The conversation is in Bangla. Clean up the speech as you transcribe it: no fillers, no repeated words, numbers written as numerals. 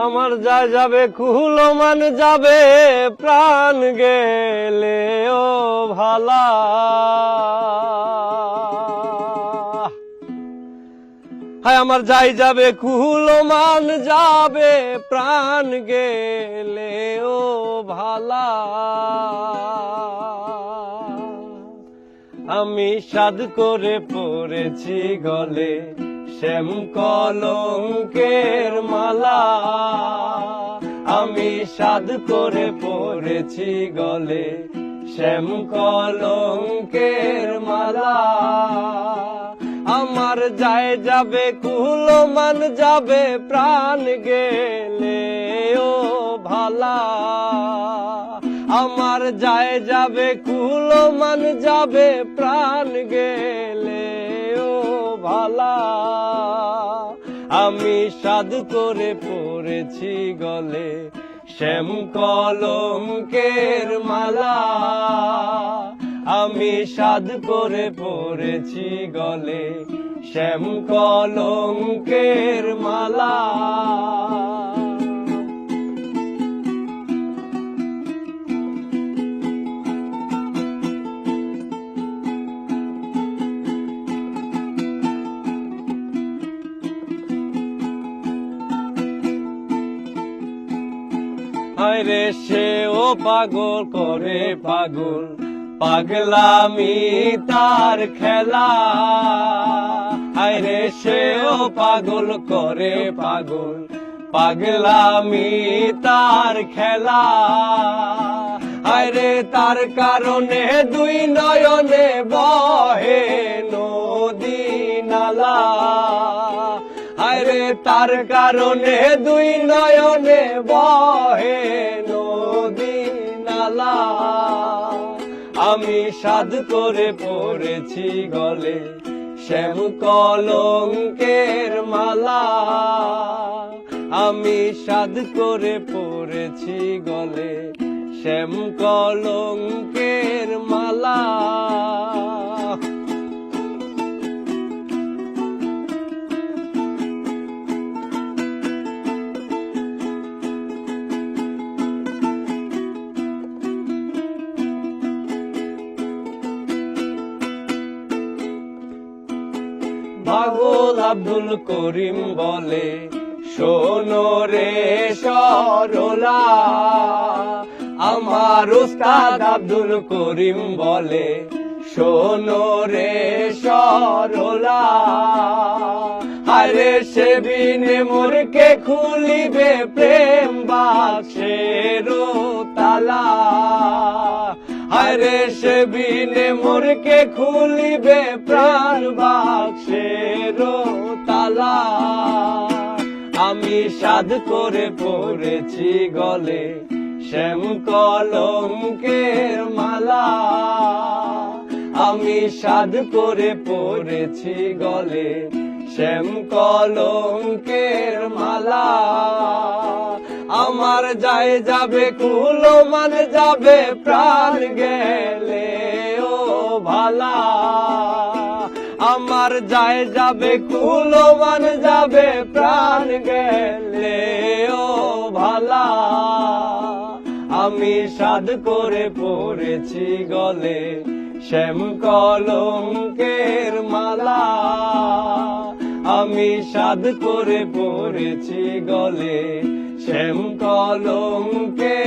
আমার যায় যাবে কুল মান যাবে প্রাণ গেলে ও ভালা। হায় আমার যাই যাবে কুল মান যাবে প্রাণ গেলে ও ভালা। আমি সাধ করে পড়েছি গলে শ্যাম কলঙ্কের মালা। আমি সাধ করে পড়েছি গলে শ্যাম কলঙ্কের মালা। আমার যায় যাবে কুল মান যাবে প্রাণ গেলে ও ভালা। আমার যায় যাবে কুল মান যাবে প্রাণ গেলে ও ভালা। আমি সাধ করে পড়েছি গলে শ্যাম কলঙ্কের মালা। আমি সাধ করে পড়েছি গলে শ্যাম কলঙ্কের মালা। আরে সেও পাগল করে পাগল পাগলামি তার খেলা। আরে সেও পাগল করে পাগল পাগলামি তার খেলা। আরে তার কারণে দুই নয়নে বহে নদী নালা। আরে তার কারণে দুই নয়নে বহে নদী নালা। আমি সাধ করে পড়েছি গলে শ্যাম কলঙ্কের মালা। আমি সাধ করে পড়েছি গলে শ্যাম কলঙ্কের মালা। পাগল আব্দুল করিম বলে শোনো রে সরলা। আমার উস্তাদ আব্দুল করিম বলে শোনো রে সরলা। আরে সে বিনে মোরকে খুলিবে প্রেম বাক্সের তালা। আরে সে বিনে মোরকে খুলিবে প্রাণ বাক্সের তালা। আমি সাধ করে পড়েছি গলে শ্যাম কলঙ্কের মালা। আমি সাধ করে পড়েছি গলে শ্যাম কলঙ্কের মালা। আমার যায় যাবে কুল মান যাবে প্রাণ গেলে ও ভালা। আমার যায় যাবে কুল মান যাবে প্রাণ গেলে ও ভালা। আমি সাধ করে পড়েছি গলে শ্যাম কলঙ্কের মালা। আমি সাধ করে পড়েছি গলে শ্যাম কলঙ্কের